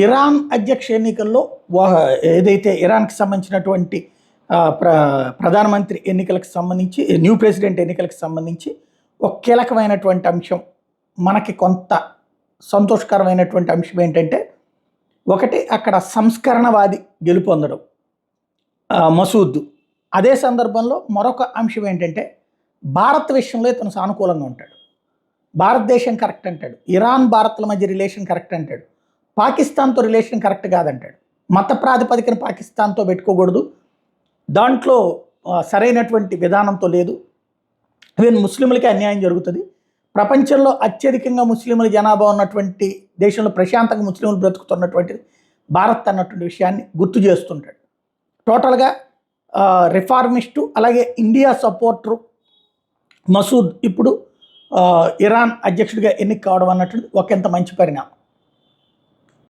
Iran అధ్యక్ష ఎన్నికల్లో ఏదైతే ఇరాన్కి సంబంధించినటువంటి ప్రధానమంత్రి ఎన్నికలకు సంబంధించి న్యూ ప్రెసిడెంట్ ఎన్నికలకు సంబంధించి ఒక కీలకమైనటువంటి అంశం, మనకి కొంత సంతోషకరమైనటువంటి అంశం ఏంటంటే, ఒకటి అక్కడ సంస్కరణవాది గెలుపొందడం మసూద్. అదే సందర్భంలో మరొక అంశం ఏంటంటే, భారత్ విషయంలో ఇతను సానుకూలంగా ఉంటాడు. భారతదేశం కరెక్ట్ అంటాడు, ఇరాన్ భారత్ల మధ్య రిలేషన్ కరెక్ట్ అంటాడు, పాకిస్తాన్తో రిలేషన్ కరెక్ట్ కాదంటాడు. మత ప్రాతిపదికన పాకిస్తాన్తో పెట్టుకోకూడదు, దాంట్లో సరైనటువంటి విధానంతో లేదు, ఈవెన్ ముస్లింలకి అన్యాయం జరుగుతుంది, ప్రపంచంలో అత్యధికంగా ముస్లింల జనాభా ఉన్నటువంటి దేశంలో ప్రశాంతంగా ముస్లింలు బ్రతుకుతున్నటువంటిది భారత్ అన్నటువంటి విషయాన్ని గుర్తు చేస్తుంటాడు. టోటల్గా రిఫార్మిస్టు, అలాగే ఇండియా సపోర్టరు మసూద్ ఇప్పుడు ఇరాన్ అధ్యక్షుడిగా ఎన్నిక కావడం అన్నటువంటి ఒకంత మంచి పరిణామం.